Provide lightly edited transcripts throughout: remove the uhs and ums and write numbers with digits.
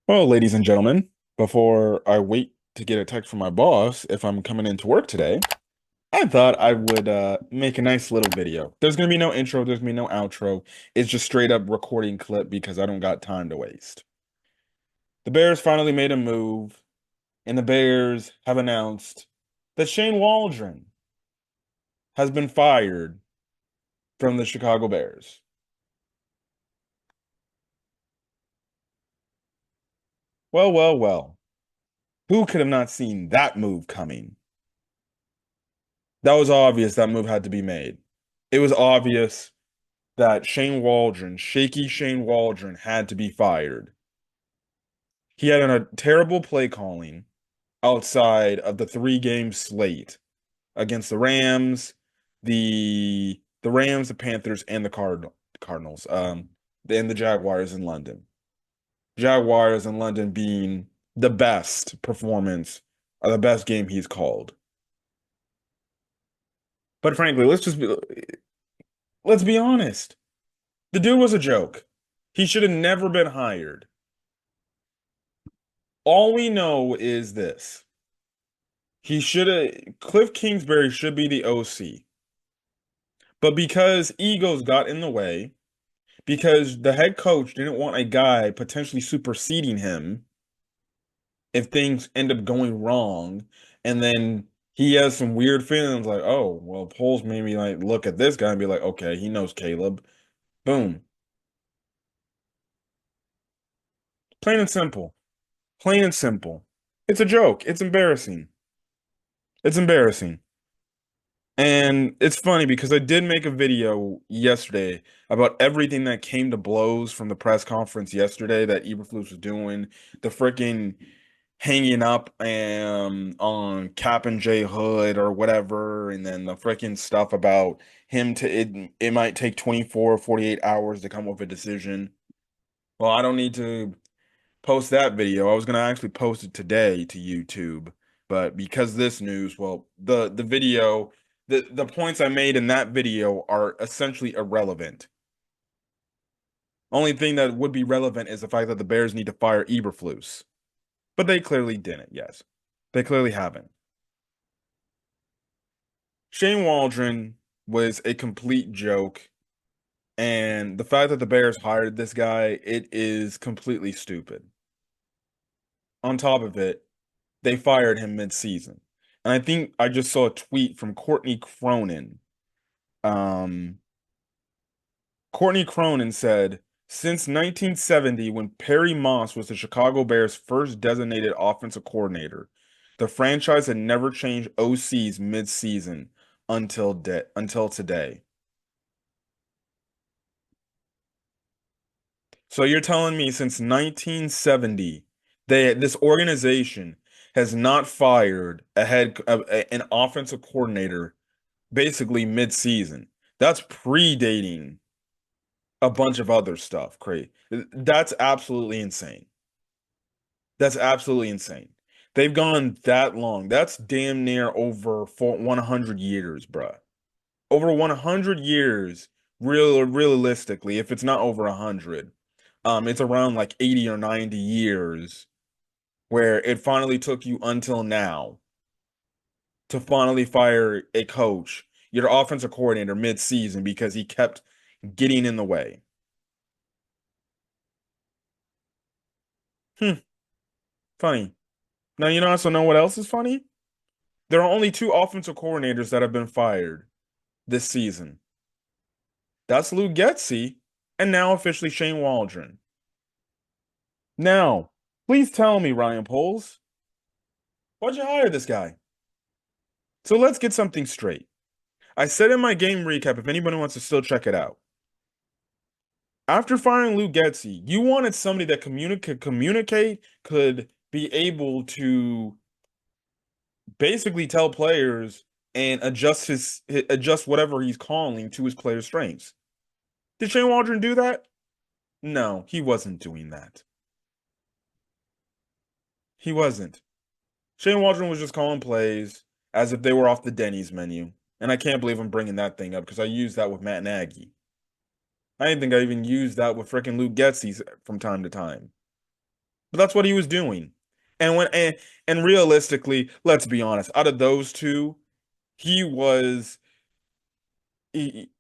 Well, ladies and gentlemen, before I wait to get a text from my boss if I'm coming into work today, I thought I would make a nice little video. There's gonna be no intro, there's gonna be no outro. It's just straight up recording clip because I don't got time to waste. The Bears finally made a move, and the Bears have announced that Shane Waldron has been fired from the Chicago Bears. Well, well, well. Who could have not seen that move coming? That was obvious that move had to be made. It was obvious that Shane Waldron, shaky Shane Waldron, had to be fired. He had a terrible play calling outside of the three-game slate against the Rams, the Rams, the Panthers, and the Cardinals, and the Jaguars in London. Jaguars in London being the best performance or the best game he's called. But frankly, let's be honest. The dude was a joke. He should have never been hired. All we know is this. Cliff Kingsbury should be the OC. But because egos got in the way, because the head coach didn't want a guy potentially superseding him if things end up going wrong, and then he has some weird feelings like, oh, well, Poles made me like look at this guy and be like, okay, he knows Caleb. Boom. Plain and simple. Plain and simple. It's a joke. It's embarrassing. It's embarrassing. And it's funny because I did make a video yesterday about everything that came to blows from the press conference yesterday that Eberflus was doing, the freaking hanging up on Cap and J Hood or whatever, and then the freaking stuff about him it might take 24 or 48 hours to come up with a decision. Well, I don't need to post that video. I was gonna actually post it today to YouTube, but because this news, well, the video, the points I made in that video are essentially irrelevant. Only thing that would be relevant is the fact that the Bears need to fire Eberflus, but they clearly didn't. Yes, they clearly haven't. Shane Waldron was a complete joke, and the fact that the Bears hired this guy, it is completely stupid. On top of it, they fired him mid-season. And I think I just saw a tweet from Courtney Cronin. Um, Courtney Cronin said, since 1970, when Perry Moss was the Chicago Bears' first designated offensive coordinator, the franchise had never changed OCs mid-season until today. So you're telling me since 1970, this organization has not fired an offensive coordinator basically mid-season. That's predating a bunch of other stuff, Craig. That's absolutely insane. That's absolutely insane. They've gone that long. That's damn near over 100 years, bruh. Over 100 years, realistically, if it's not over 100, it's around like 80 or 90 years where it finally took you until now to finally fire a coach, your offensive coordinator mid-season because he kept getting in the way. Hmm, funny. Now you also know what else is funny? There are only two offensive coordinators that have been fired this season. That's Lou Getsy and now officially Shane Waldron. Now, please tell me, Ryan Poles, why'd you hire this guy? So let's get something straight. I said in my game recap, if anybody wants to still check it out, after firing Lou Getsy, you wanted somebody that communicate, could be able to basically tell players and adjust whatever he's calling to his players' strengths. Did Shane Waldron do that? No, he wasn't doing that. He wasn't. Shane Waldron was just calling plays as if they were off the Denny's menu. And I can't believe I'm bringing that thing up because I used that with Matt Nagy. I didn't think I even used that with freaking Luke Getsy from time to time. But that's what he was doing. And realistically, let's be honest, out of those two, he was he,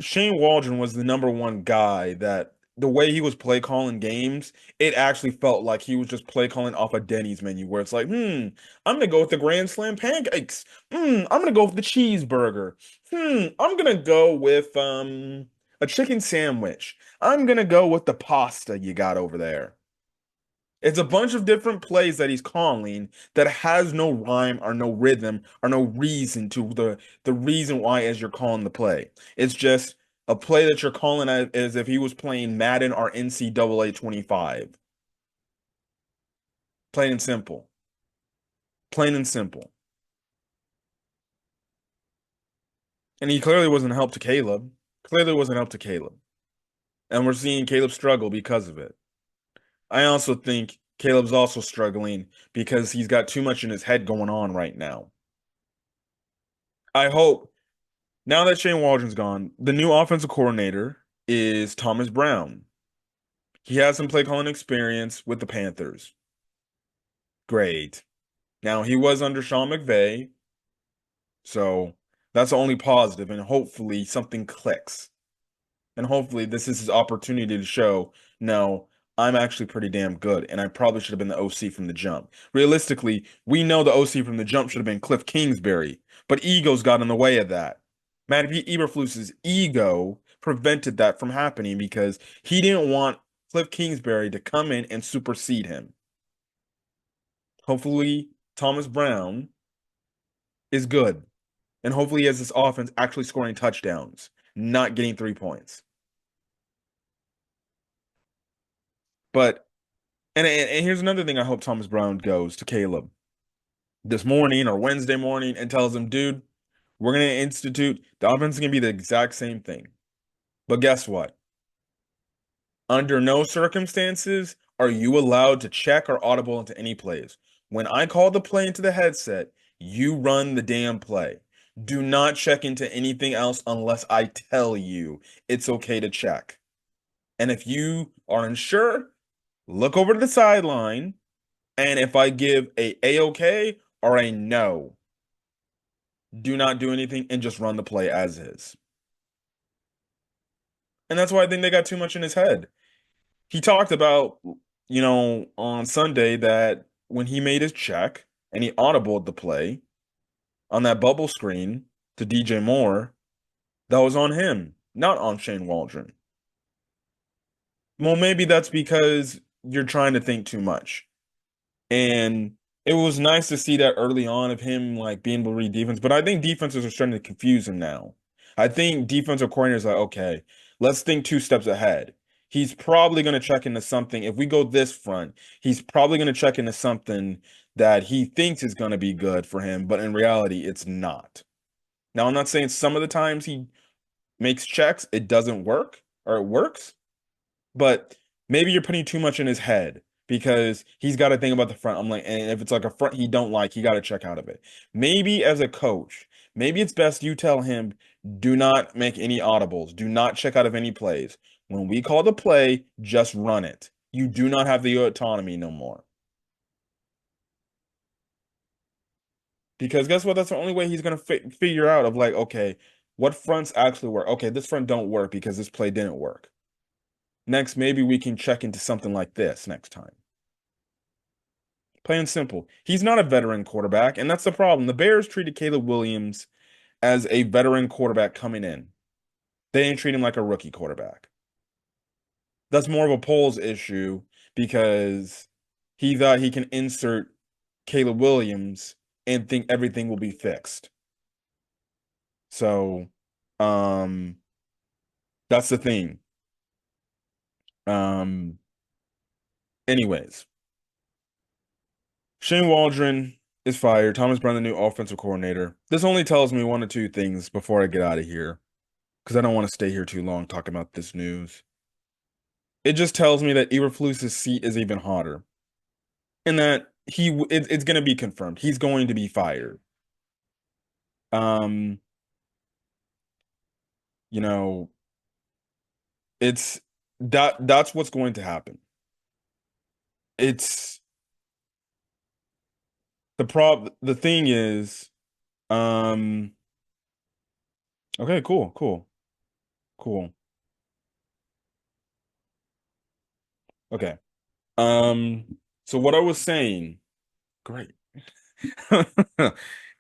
Shane Waldron was the number one guy that the way he was play calling games, it actually felt like he was just play calling off a Denny's menu where it's like, I'm gonna go with the Grand Slam pancakes. I'm gonna go with the cheeseburger. I'm gonna go with a chicken sandwich. I'm gonna go with the pasta you got over there. It's a bunch of different plays that he's calling that has no rhyme or no rhythm or no reason to the reason why as you're calling the play. It's just a play that you're calling as if he was playing Madden or NCAA 25. Plain and simple. Plain and simple. And he clearly wasn't help to Caleb. Clearly wasn't help to Caleb. And we're seeing Caleb struggle because of it. I also think Caleb's also struggling because he's got too much in his head going on right now. I hope now that Shane Waldron's gone, the new offensive coordinator is Thomas Brown. He has some play calling experience with the Panthers. Great. Now he was under Sean McVay, so that's the only positive, and hopefully something clicks. And hopefully this is his opportunity to show, no, I'm actually pretty damn good, and I probably should have been the OC from the jump. Realistically, we know the OC from the jump should have been Cliff Kingsbury, but egos got in the way of that. Matt Eberflus's ego prevented that from happening because he didn't want Cliff Kingsbury to come in and supersede him. Hopefully, Thomas Brown is good, and hopefully he has this offense actually scoring touchdowns, not getting 3 points. But and here's another thing I hope Thomas Brown goes to Caleb this morning or Wednesday morning and tells him, dude, we're going to institute the offense is going to be the exact same thing. But guess what? Under no circumstances are you allowed to check or audible into any plays. When I call the play into the headset, you run the damn play. Do not check into anything else unless I tell you it's okay to check. And if you are unsure, look over to the sideline. And if I give a okay or a no, do not do anything and just run the play as is. And that's why I think they got too much in his head. He talked about, on Sunday that when he made his check and he audibled the play on that bubble screen to DJ Moore, that was on him, not on Shane Waldron. Well, maybe that's because you're trying to think too much. And it was nice to see that early on of him like being able to read defense, but I think defenses are starting to confuse him now. I think defensive coordinators are like, okay, let's think 2 steps ahead. He's probably going to check into something. If we go this front, he's probably going to check into something that he thinks is going to be good for him, but in reality, it's not. Now, I'm not saying some of the times he makes checks, it doesn't work or it works, but maybe you're putting too much in his head because he's got to think about the front. I'm like, and if it's like a front he don't like, he got to check out of it. Maybe as a coach, maybe it's best you tell him, do not make any audibles, do not check out of any plays. When we call the play, just run it. You do not have the autonomy no more. Because guess what? That's the only way he's gonna figure out of like, okay, what fronts actually work. Okay, this front don't work because this play didn't work. Next, maybe we can check into something like this next time. Plain and simple. He's not a veteran quarterback, and that's the problem. The Bears treated Caleb Williams as a veteran quarterback coming in. They didn't treat him like a rookie quarterback. That's more of a polls issue because he thought he can insert Caleb Williams and think everything will be fixed. So, um, that's the thing. Um, anyways. Shane Waldron is fired. Thomas Brown, the new offensive coordinator. This only tells me one or two things before I get out of here, because I don't want to stay here too long talking about this news. It just tells me that Eberflus's seat is even hotter, and that it's going to be confirmed. He's going to be fired. Um, you know, it's that's what's going to happen. It's The thing is, um, okay, cool, cool, cool. Okay. So what I was saying, great.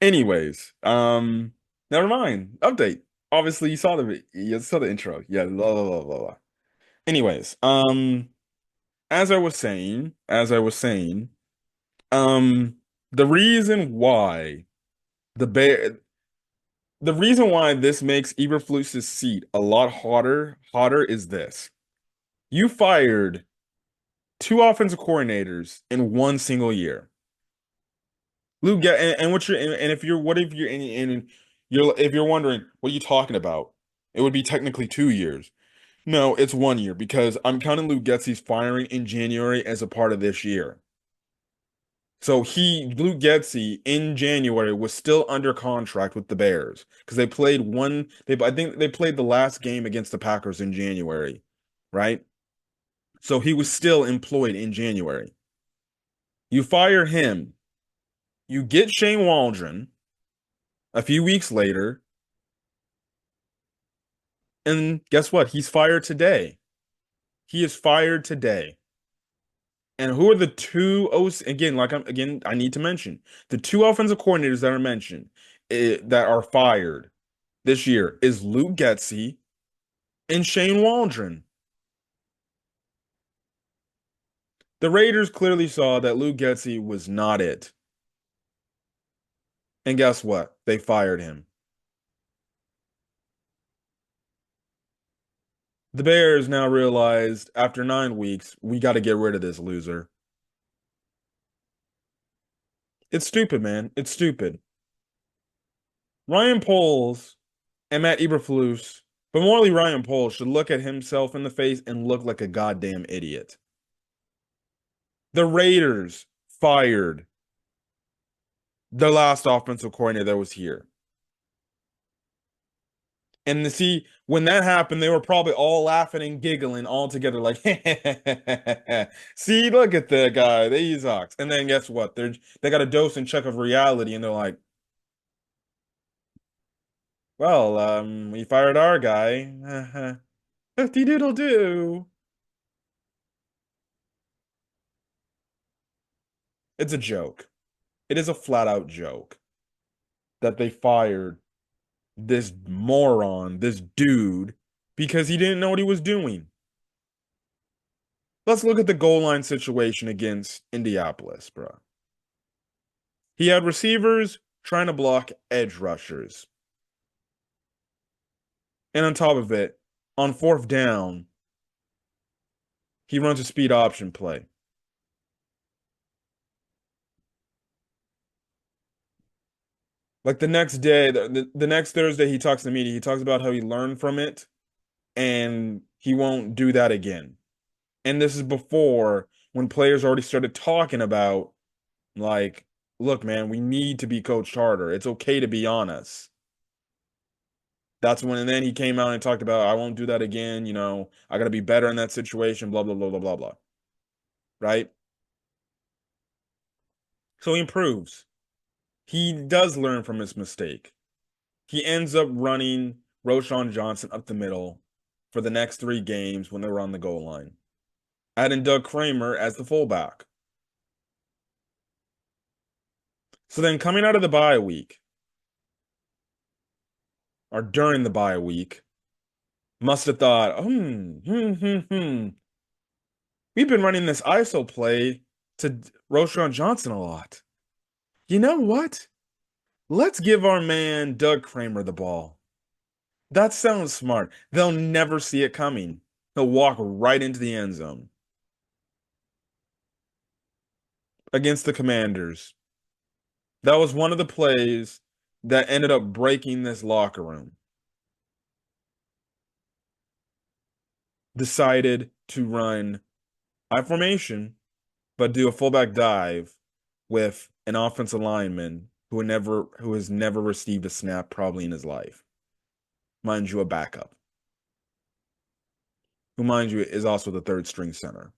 Anyways, never mind. Update. Obviously, you saw the intro. Yeah, blah, blah, blah, blah, blah. Anyways, as I was saying, um, the reason why the bear, the reason why this makes Eberflus's seat a lot hotter is this. You fired two offensive coordinators in one single year. Lou get and what you're and if you're what if you're and you're if you're wondering what are you talking about, it would be technically 2 years. No, it's 1 year because I'm counting Lou Getsy's firing in January as a part of this year. So Lou Getsy in January was still under contract with the Bears because I think they played the last game against the Packers in January, right? So he was still employed in January. You fire him, you get Shane Waldron a few weeks later, and guess what? He's fired today. He is fired today. And who are the two OC again? I need to mention the two offensive coordinators that are mentioned that are fired this year is Luke Getsy and Shane Waldron. The Raiders clearly saw that Luke Getsy was not it. And guess what? They fired him. The Bears now realized after 9 weeks, we got to get rid of this loser. It's stupid, man. It's stupid. Ryan Poles and Matt Eberflus, but morally Ryan Poles should look at himself in the face and look like a goddamn idiot. The Raiders fired the last offensive coordinator that was here. And to see when that happened, they were probably all laughing and giggling all together, like, see, look at that guy, they sucks. And then guess what? They got a dose and check of reality, and they're like, well, we fired our guy. Doodle do. It's a joke. It is a flat out joke that they fired this moron, this dude, because he didn't know what he was doing. Let's look at the goal line situation against Indianapolis, bro. He had receivers trying to block edge rushers. And on top of it, on fourth down, he runs a speed option play. Like the next day, the next Thursday, he talks to the media. He talks about how he learned from it and he won't do that again. And this is before when players already started talking about, like, look, man, we need to be coached harder. It's okay to be honest. That's when, and then he came out and talked about, I won't do that again. I got to be better in that situation, blah, blah, blah, blah, blah, blah. Right? So he improves. He does learn from his mistake. He ends up running Roschon Johnson up the middle for the next 3 games when they were on the goal line, adding Doug Kramer as the fullback. So then coming out of the bye week, or during the bye week, must have thought, we've been running this ISO play to Roschon Johnson a lot. You know what? Let's give our man Doug Kramer the ball. That sounds smart. They'll never see it coming. He'll walk right into the end zone against the Commanders. That was one of the plays that ended up breaking this locker room. Decided to run I formation, but do a fullback dive with an offensive lineman who has never received a snap probably in his life. Mind you, a backup. Who, mind you, is also the third string center.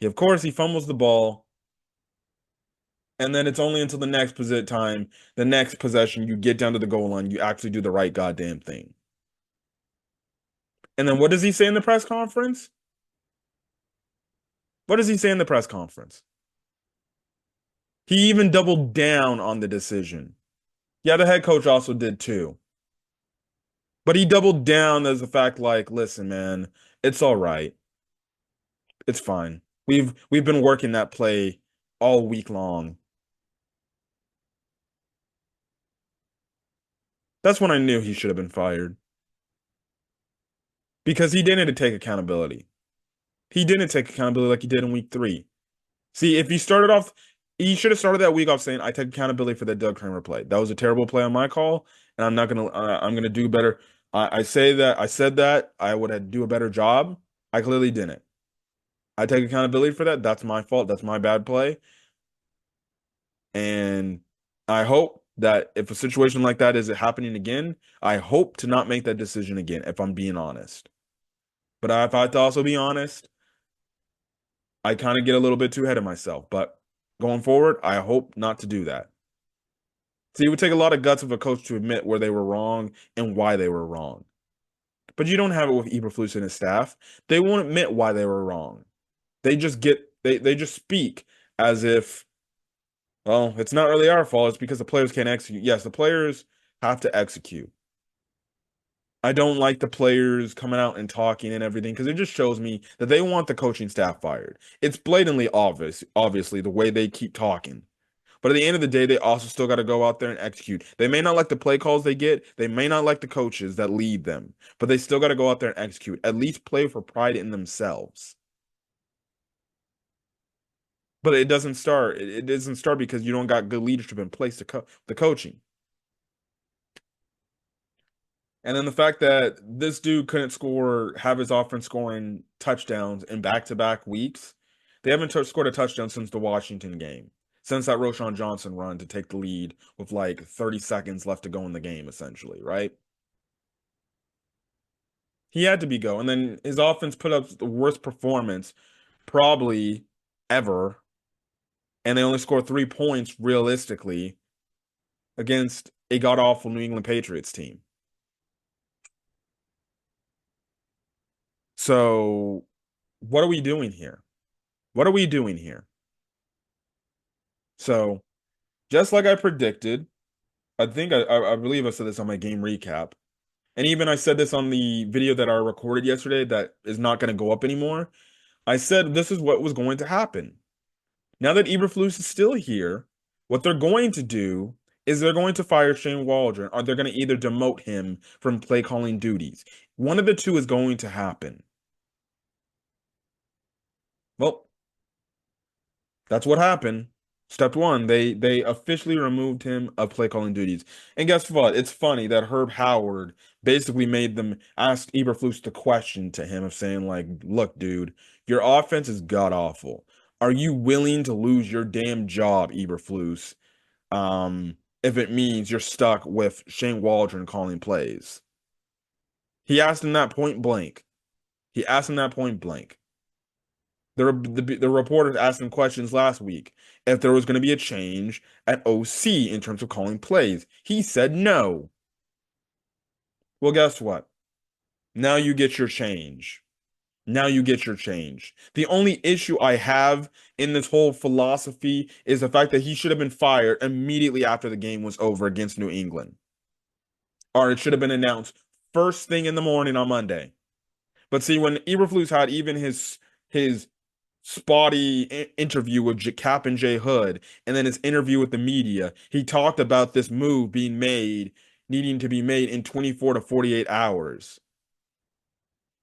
Of course, he fumbles the ball, and then it's only until the next time, the next possession, you get down to the goal line, you actually do the right goddamn thing. And then what does he say in the press conference? What does he say in the press conference? He even doubled down on the decision. Yeah, the head coach also did too. But he doubled down as the fact like, listen, man, it's all right. It's fine. We've been working that play all week long. That's when I knew he should have been fired because he didn't take accountability. He didn't take accountability like he did in week 3. See, if he started off, he should have started that week off saying, "I take accountability for that Doug Kramer play. That was a terrible play on my call, and I'm gonna do better." I say that I said that I would have do a better job. I clearly didn't. I take accountability for that. That's my fault. That's my bad play. And I hope that if a situation like that is happening again, I hope to not make that decision again, if I'm being honest. But if I have to also be honest, I kind of get a little bit too ahead of myself. But going forward, I hope not to do that. See, it would take a lot of guts of a coach to admit where they were wrong and why they were wrong. But you don't have it with Eberflus and his staff. They won't admit why they were wrong. They just speak as if, well, it's not really our fault. It's because the players can't execute. Yes, the players have to execute. I don't like the players coming out and talking and everything because it just shows me that they want the coaching staff fired. It's blatantly obvious, obviously, the way they keep talking. But at the end of the day, they also still got to go out there and execute. They may not like the play calls they get, they may not like the coaches that lead them, but they still got to go out there and execute. At least play for pride in themselves. But it doesn't start. It doesn't start because you don't got good leadership in place to the coaching. And then the fact that this dude couldn't have his offense scoring touchdowns in back-to-back weeks. They haven't scored a touchdown since the Washington game, since that Roschon Johnson run to take the lead with like 30 seconds left to go in the game, essentially, right? He had to be go. And then his offense put up the worst performance probably ever. And they only scored 3 points realistically against a god-awful New England Patriots team. So, what are we doing here? What are we doing here? So, just like I predicted, I believe I said this on my game recap. And even I said this on the video that I recorded yesterday that is not going to go up anymore. I said this is what was going to happen. Now that Eberflus is still here, what they're going to do is they're going to fire Shane Waldron, or they're going to either demote him from play calling duties. One of the two is going to happen. Well, that's what happened. Step one, they officially removed him of play calling duties. And guess what? It's funny that Herb Howard basically made them ask Eberflus the question to him of saying, like, look, dude, your offense is god awful. Are you willing to lose your damn job, Eberflus? If it means you're stuck with Shane Waldron calling plays. He asked him that point blank. He asked him that point blank. The reporters asked him questions last week if there was going to be a change at OC in terms of calling plays. He said no. Well, guess what? Now you get your change. Now you get your change. The only issue I have in this whole philosophy is the fact that he should have been fired immediately after the game was over against New England. Or it should have been announced first thing in the morning on Monday. But see, when Eberflus had even his spotty interview with Cap and J Hood, and then his interview with the media, he talked about this move being made, needing to be made in 24 to 48 hours.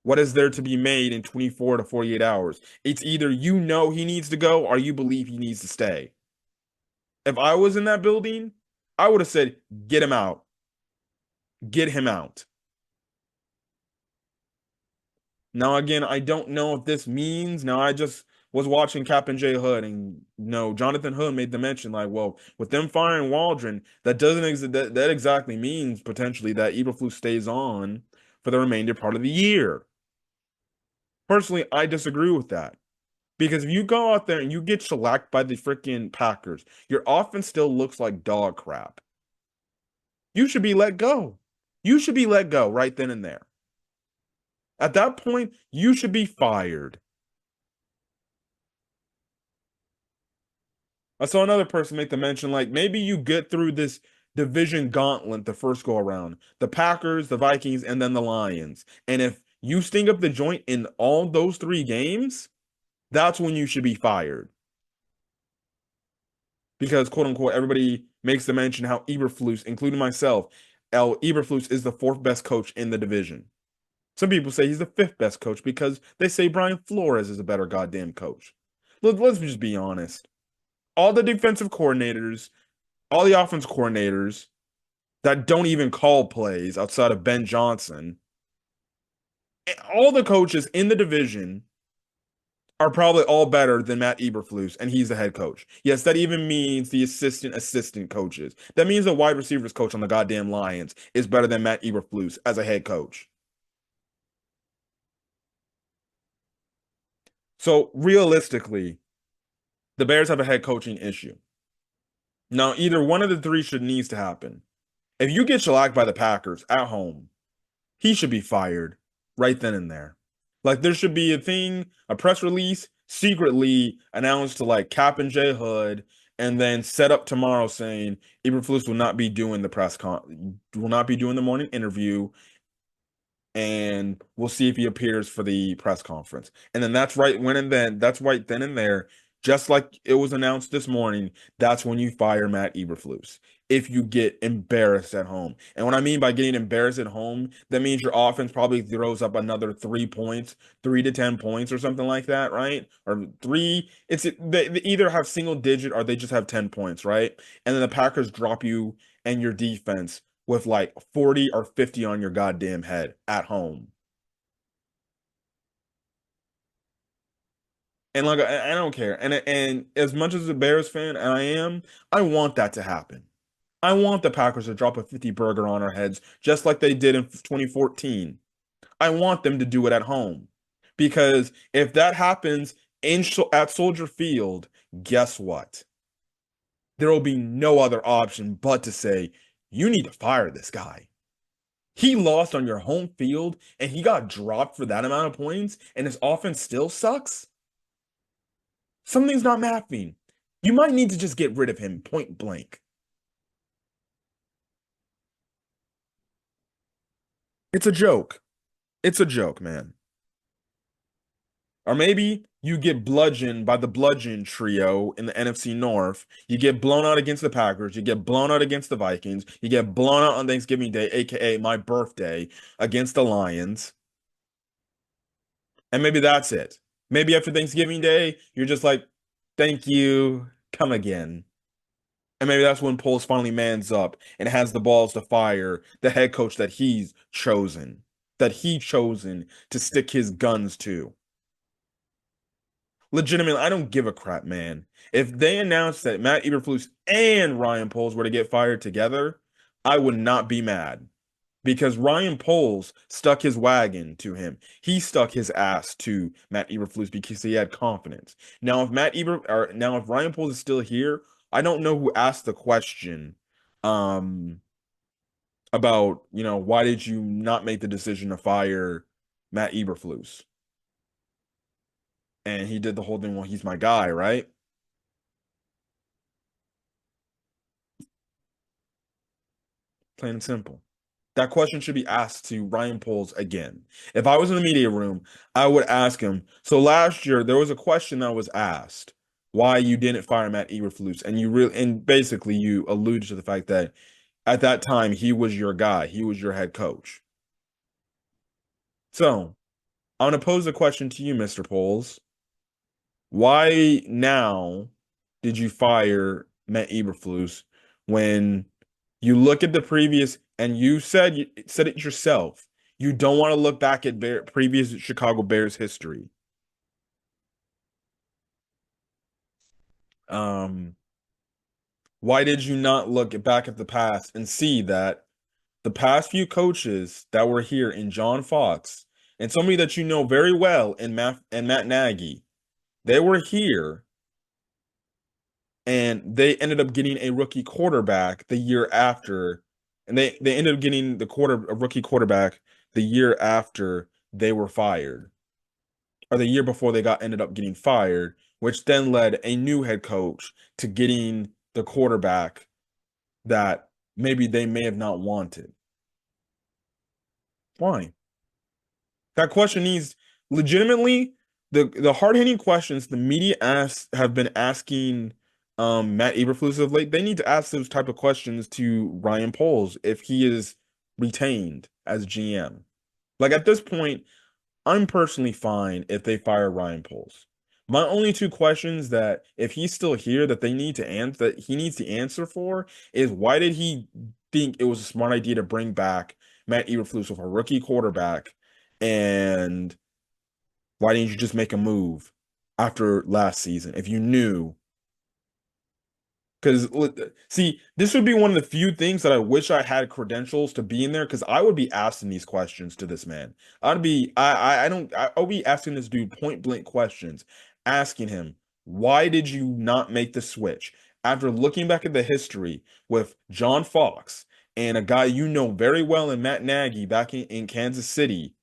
What is there to be made in 24 to 48 hours? It's either you know he needs to go or you believe he needs to stay. If I was in that building, I would have said, get him out. Get him out. Now, again, I don't know if this means, now I just was watching Cap and J Hood, and Jonathan Hood made the mention like, well, with them firing Waldron, that doesn't that exactly means potentially that Eberflus stays on for the remainder part of the year. Personally, I disagree with that. Because if you go out there and you get shellacked by the freaking Packers, your offense still looks like dog crap. You should be let go. You should be let go right then and there. At that point, you should be fired. I saw another person make the mention like maybe you get through this division gauntlet the first go around. The Packers, the Vikings, and then the Lions. And if you sting up the joint in all those three games, that's when you should be fired. Because quote unquote, everybody makes the mention how Eberflus, including myself, Eberflus is the fourth best coach in the division. Some people say he's the fifth best coach because they say Brian Flores is a better goddamn coach. Let's just be honest. All the defensive coordinators, all the offense coordinators that don't even call plays outside of Ben Johnson, all the coaches in the division are probably all better than Matt Eberflus, and he's the head coach. Yes, that even means the assistant coaches. That means the wide receivers coach on the goddamn Lions is better than Matt Eberflus as a head coach. So realistically, the Bears have a head coaching issue. Now, either one of the three should needs to happen. If you get shellacked by the Packers at home, he should be fired right then and there. Like there should be a thing, a press release secretly announced to like Cap and J Hood, and then set up tomorrow saying Eberflus will not be doing the will not be doing the morning interview, and we'll see if he appears for the press conference. And then that's right then and there, just like it was announced this morning, that's when you fire Matt Eberflus. If you get embarrassed at home. And what I mean by getting embarrassed at home, that means your offense probably throws up another 3 points, 3 to 10 points or something like that, right? Or three, they either have single digit or they just have 10 points, right? And then the Packers drop you and your defense with like 40 or 50 on your goddamn head at home. And like I don't care. And as much as a Bears fan I am, I want that to happen. I want the Packers to drop a 50 burger on our heads just like they did in 2014. I want them to do it at home. Because if that happens at Soldier Field, guess what? There will be no other option but to say, you need to fire this guy. He lost on your home field and he got dropped for that amount of points and his offense still sucks. Something's not mapping. You might need to just get rid of him point blank. It's a joke. It's a joke, man. Or maybe you get bludgeoned by the bludgeon trio in the NFC North. You get blown out against the Packers. You get blown out against the Vikings. You get blown out on Thanksgiving Day, aka my birthday, against the Lions. And maybe that's it. Maybe after Thanksgiving Day, you're just like, thank you, come again. And maybe that's when Poles finally mans up and has the balls to fire the head coach that he chosen to stick his guns to. Legitimately, I don't give a crap, man. If they announced that Matt Eberflus and Ryan Poles were to get fired together, I would not be mad. Because Ryan Poles stuck his wagon to him. He stuck his ass to Matt Eberflus because he had confidence. Now if Ryan Poles is still here, I don't know who asked the question um about, why did you not make the decision to fire Matt Eberflus? And he did the whole thing, well, he's my guy, right? Plain and simple. That question should be asked to Ryan Poles again. If I was in the media room, I would ask him. So last year there was a question that was asked why you didn't fire Matt Eberflus, and basically you alluded to the fact that at that time he was your guy, he was your head coach. So I'm gonna pose a question to you, Mr. Poles. Why now did you fire Matt Eberflus when you look at the previous and you said it yourself. You don't want to look back at previous Chicago Bears history. Um, why did you not look back at the past and see that the past few coaches that were here in John Fox and somebody that you know very well in Matt Nagy They were here and they ended up getting a rookie quarterback the year after, and they ended up getting a rookie quarterback the year after they were fired, or the year before they got ended up getting fired, which then led a new head coach to getting the quarterback that maybe they may have not wanted. Why? That question needs legitimately the hard-hitting questions the media have been asking Matt Eberflus of late. They need to ask those type of questions to Ryan Poles if he is retained as GM. Like at this point, I'm personally fine if they fire Ryan Poles. My only two questions that if he's still here that they need to answer that he needs to answer for is why did he think it was a smart idea to bring back Matt Eberflus with a rookie quarterback, and why didn't you just make a move after last season if you knew? Because see, this would be one of the few things that I wish I had credentials to be in there because I would be asking these questions to this man. I'll be asking this dude point blank questions, asking him, why did you not make the switch? After looking back at the history with John Fox and a guy you know very well in Matt Nagy back in Kansas City,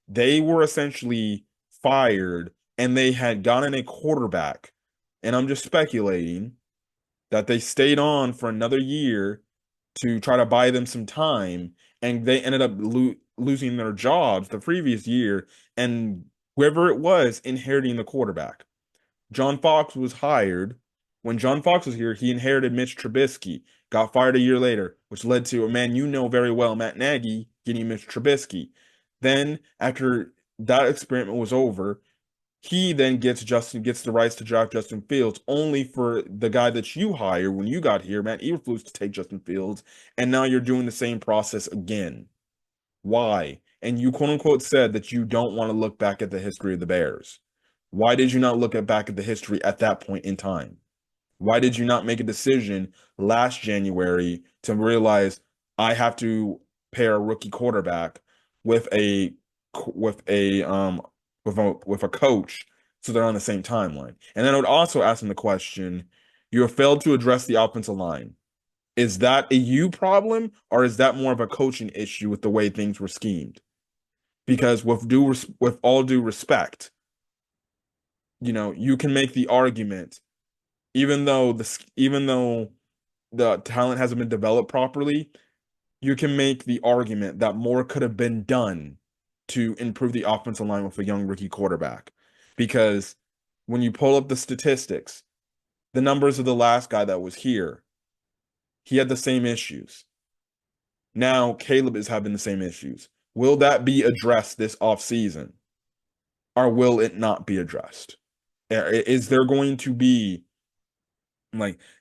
they were essentially fired and they had gotten a quarterback. And I'm just speculating that they stayed on for another year to try to buy them some time, and they ended up losing their jobs the previous year, and whoever it was inheriting the quarterback. John Fox was hired. When John Fox was here, he inherited Mitch Trubisky, got fired a year later, which led to a man you know very well, Matt Nagy, getting Mitch Trubisky. Then, after that experiment was over, he then gets the rights to draft Justin Fields, only for the guy that you hire when you got here, Matt Eberflus, to take Justin Fields, and now you're doing the same process again. Why? And you quote unquote said that you don't want to look back at the history of the Bears. Why did you not look back at the history at that point in time? Why did you not make a decision last January to realize I have to pair a rookie quarterback with a with a with a coach so they're on the same timeline? And then I would also ask them the question, you have failed to address the offensive line. Is that a you problem or is that more of a coaching issue with the way things were schemed? Because with all due respect, you can make the argument even though the talent hasn't been developed properly, you can make the argument that more could have been done to improve the offensive line with a young rookie quarterback. Because when you pull up the statistics, the numbers of the last guy that was here, he had the same issues. Now Caleb is having the same issues. Will that be addressed this offseason? Or will it not be addressed? Is there going to be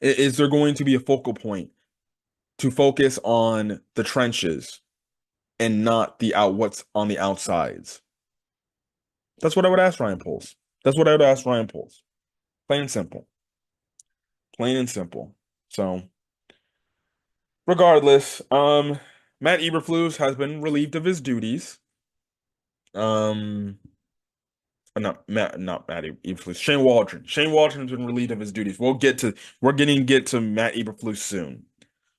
is there going to be a focal point to focus on the trenches and not the out what's on the outsides? That's what I would ask Ryan Poles. That's what I would ask Ryan Poles. Plain and simple. Plain and simple. So, regardless, Matt Eberflus has been relieved of his duties. Um, not Matt Eberflus. Shane Waldron. Shane Waldron's been relieved of his duties. We're getting to get to Matt Eberflus soon.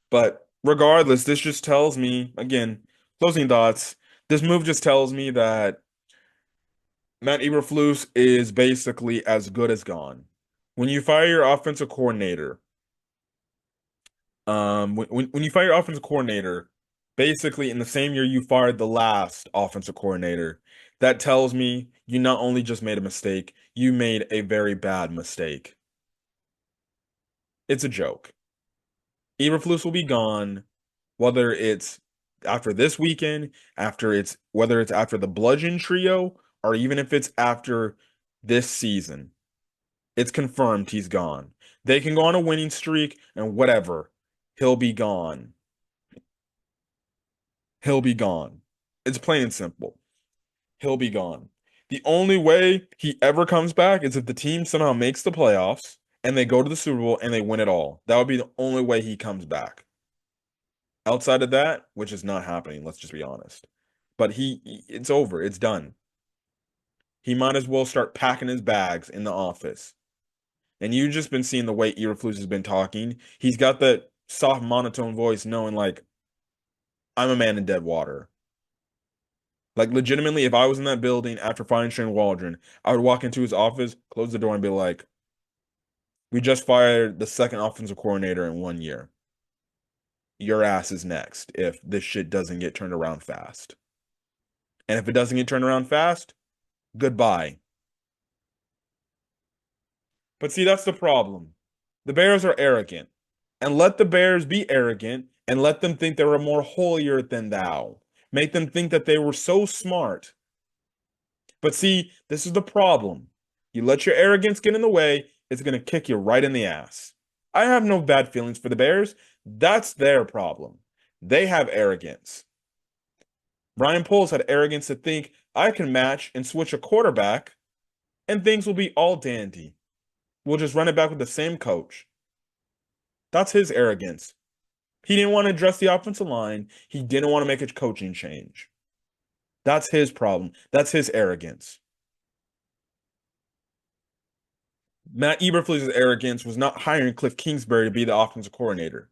But regardless, this just tells me, again, closing thoughts, this move just tells me that Matt Eberflus is basically as good as gone. When you fire your offensive coordinator, when you fire your offensive coordinator, basically in the same year you fired the last offensive coordinator, that tells me you not only just made a mistake, you made a very bad mistake. It's a joke. Eberflus will be gone, whether it's after this weekend, whether it's after the Bludgeon Trio, or even if it's after this season. It's confirmed he's gone. They can go on a winning streak and whatever. He'll be gone. He'll be gone. It's plain and simple. He'll be gone. The only way he ever comes back is if the team somehow makes the playoffs and they go to the Super Bowl and they win it all. That would be the only way he comes back. Outside of that, which is not happening, let's just be honest. But it's over. It's done. he might as well start packing his bags in the office. And you've just been seeing the way Eberflus has been talking. He's got that soft monotone voice, knowing like I'm a man in dead water. Like legitimately, if I was in that building after firing Shane Waldron, I would walk into his office, close the door, and be like, "We just fired the second offensive coordinator in 1 year. Your ass is next if this shit doesn't get turned around fast. And if it doesn't get turned around fast, goodbye." But see, that's the problem. The Bears are arrogant. And let the Bears be arrogant and let them think they were more holier than thou. Make them think that they were so smart. But see, this is the problem. You let your arrogance get in the way, it's going to kick you right in the ass. I have no bad feelings for the Bears. That's their problem. They have arrogance. Brian Poles had arrogance to think I can match and switch a quarterback and things will be all dandy. We'll just run it back with the same coach. That's his arrogance. He didn't want to address the offensive line. He didn't want to make a coaching change. That's his problem. That's his arrogance. Matt Eberflus' arrogance was not hiring Cliff Kingsbury to be the offensive coordinator.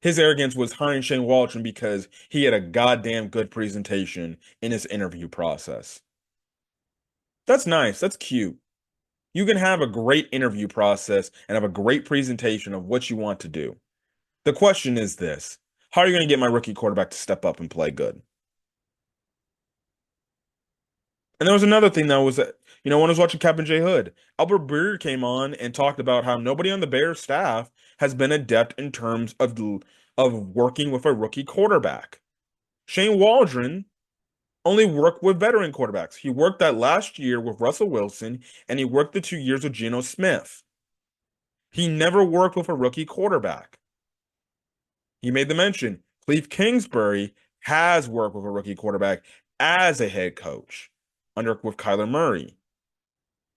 His arrogance was hiring Shane Waldron because he had a goddamn good presentation in his interview process. That's nice. That's cute. You can have a great interview process and have a great presentation of what you want to do. The question is this: how are you going to get my rookie quarterback to step up and play good? And there was another thing that was, when I was watching Captain J Hood, Albert Breer came on and talked about how nobody on the Bears staff has been adept in terms of working with a rookie quarterback. Shane Waldron only worked with veteran quarterbacks. He worked that last year with Russell Wilson, and he worked the 2 years with Geno Smith. He never worked with a rookie quarterback. He made the mention, Cliff Kingsbury has worked with a rookie quarterback as a head coach with Kyler Murray.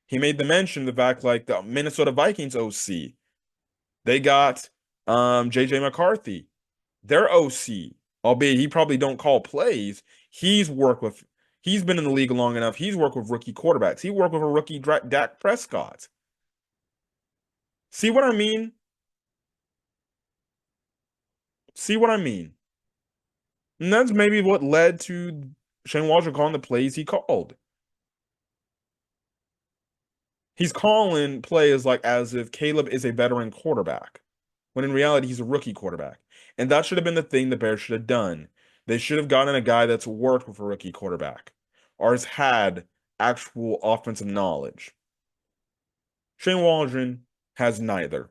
He made the mention the fact like the Minnesota Vikings OC, they got JJ McCarthy, their OC, albeit he probably don't call plays. He's been in the league long enough. He's worked with rookie quarterbacks. He worked with a rookie Dak Prescott. See what I mean? See what I mean? And that's maybe what led to Shane Waldron calling the plays he called. He's calling plays like as if Caleb is a veteran quarterback, when in reality he's a rookie quarterback. And that should have been the thing the Bears should have done. They should have gotten a guy that's worked with a rookie quarterback or has had actual offensive knowledge. Shane Waldron has neither.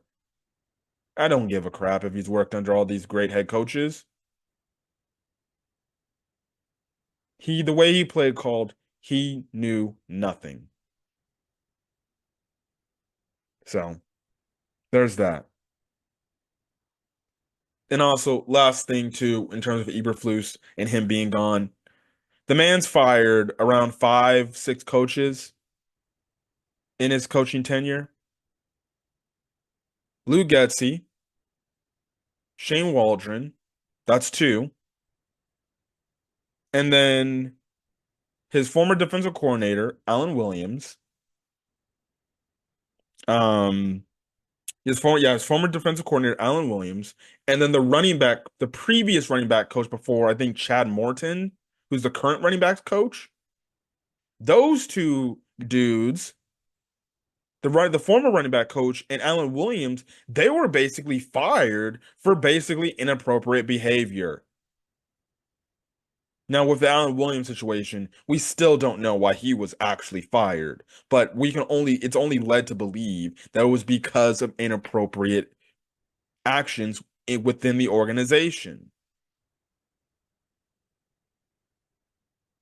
I don't give a crap if he's worked under all these great head coaches. The way he played called, he knew nothing. So there's that. And also, last thing too, in terms of Eberflus and him being gone, the man's fired around 5, 6 coaches in his coaching tenure. Lou Getsy, Shane Waldron, that's 2. And then his former defensive coordinator, Alan Williams. His former defensive coordinator, Alan Williams, and then the previous running back coach before, I think Chad Morton, who's the current running backs coach. Those two dudes, the former running back coach and Alan Williams, they were basically fired for basically inappropriate behavior. Now, with the Alan Williams situation, we still don't know why he was actually fired, but it's only led to believe that it was because of inappropriate actions within the organization.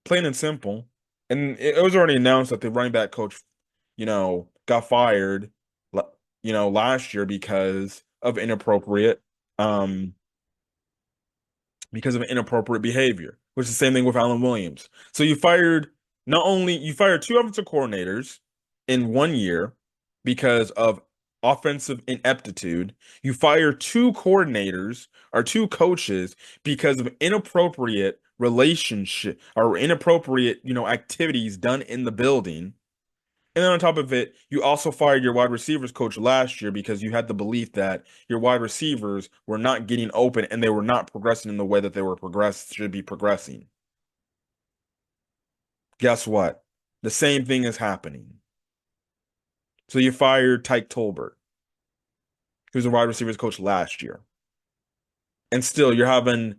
Plain and simple. And it was already announced that the running back coach, got fired, last year um, because of inappropriate behavior, which is the same thing with Alan Williams. So you fired 2 offensive coordinators in 1 year because of offensive ineptitude. You fire 2 coordinators or 2 coaches because of inappropriate relationship or inappropriate, activities done in the building. And then on top of it, you also fired your wide receivers coach last year because you had the belief that your wide receivers were not getting open and they were not progressing in the way that they were should be progressing. Guess what? The same thing is happening. So you fired Tyke Tolbert, who's a wide receivers coach last year. And still you're having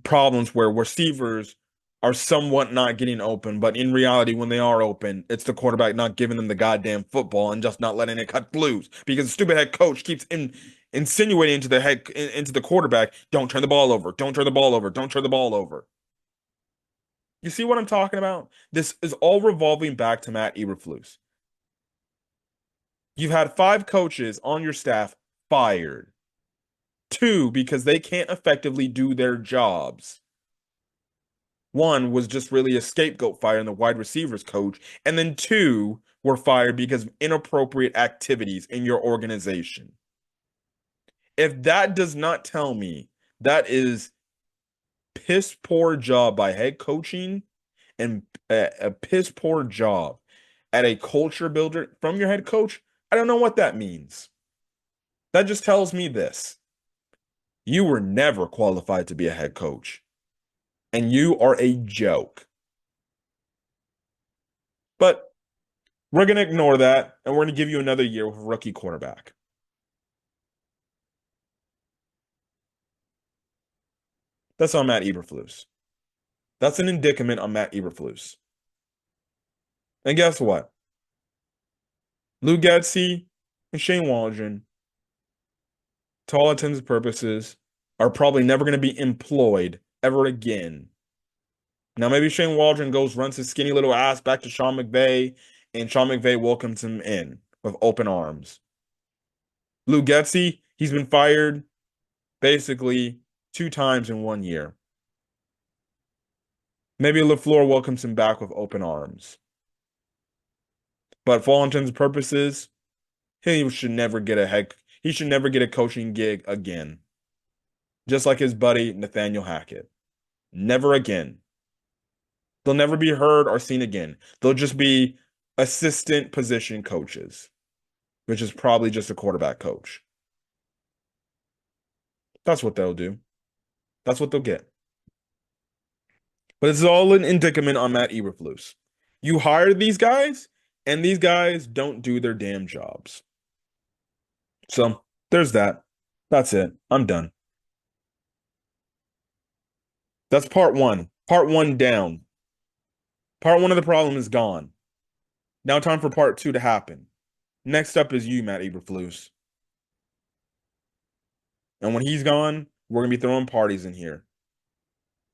problems where receivers are somewhat not getting open, but in reality, when they are open, it's the quarterback not giving them the goddamn football and just not letting it cut loose because the stupid head coach keeps insinuating into the quarterback, don't turn the ball over, don't turn the ball over, don't turn the ball over. You see what I'm talking about? This is all revolving back to Matt Eberflus. You've had 5 coaches on your staff fired. 2 because they can't effectively do their jobs. 1 was just really a scapegoat fire in the wide receivers coach, and then 2 were fired because of inappropriate activities in your organization. If that does not tell me that is piss poor job by head coaching and a piss poor job at a culture builder from your head coach, I don't know what that means. That just tells me this. You were never qualified to be a head coach, and you are a joke. But we're going to ignore that, and we're going to give you another year with a rookie quarterback. That's on Matt Eberflus. That's an indictment on Matt Eberflus. And guess what? Lou Getsy and Shane Waldron, to all intents and purposes, are probably never going to be employed ever again. Now, maybe Shane Waldron runs his skinny little ass back to Sean McVay, and Sean McVay welcomes him in with open arms. Lou Getsy, he's been fired basically 2 times in 1 year. Maybe LaFleur welcomes him back with open arms. But for all intents and purposes, he should never get a coaching gig again. Just like his buddy Nathaniel Hackett. Never again. They'll never be heard or seen again. They'll just be assistant position coaches, which is probably just a quarterback coach. That's what they'll do. That's what they'll get. But it's all an indictment on Matt Eberflus. You hired these guys, and these guys don't do their damn jobs. So there's that. That's it. I'm done. That's part 1. Part 1 down. Part 1 of the problem is gone. Now time for part 2 to happen. Next up is you, Matt Eberflus. And when he's gone, we're going to be throwing parties in here.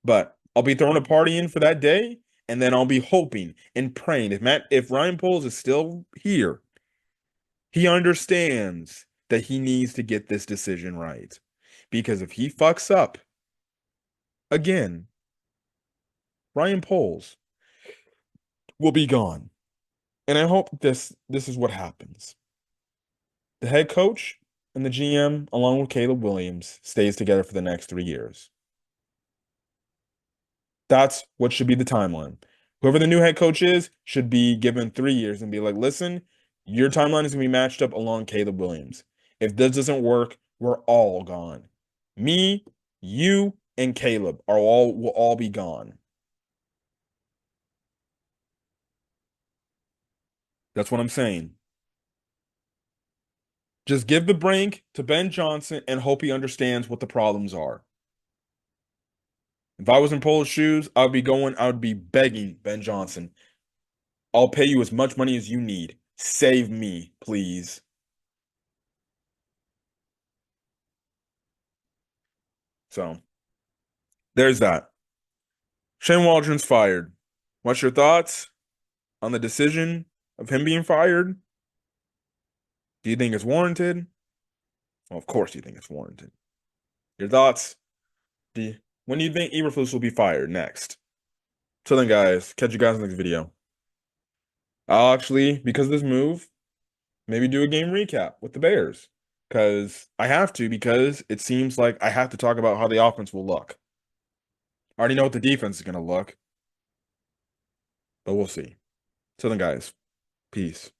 But I'll be throwing a party in for that day, and then I'll be hoping and praying if Ryan Poles is still here, he understands that he needs to get this decision right. Because if he fucks up again, Ryan Poles will be gone. And I hope this is what happens. The head coach and the GM, along with Caleb Williams, stays together for the next 3 years. That's what should be the timeline. Whoever the new head coach is should be given 3 years and be like, listen, your timeline is going to be matched up along Caleb Williams. If this doesn't work, we're all gone. Me, you, and Caleb will all be gone. That's what I'm saying. Just give the brink to Ben Johnson and hope he understands what the problems are. If I was in Poles' shoes, I would be begging Ben Johnson. I'll pay you as much money as you need. Save me, please. So, there's that. Shane Waldron's fired. What's your thoughts on the decision of him being fired? Do you think it's warranted? Well, of course you think it's warranted. Your thoughts? When do you think Eberflus will be fired next? So then, guys, catch you guys in the next video. I'll actually, because of this move, maybe do a game recap with the Bears. Because I have to, because it seems like I have to talk about how the offense will look. I already know what the defense is going to look, but we'll see. So then, guys, peace.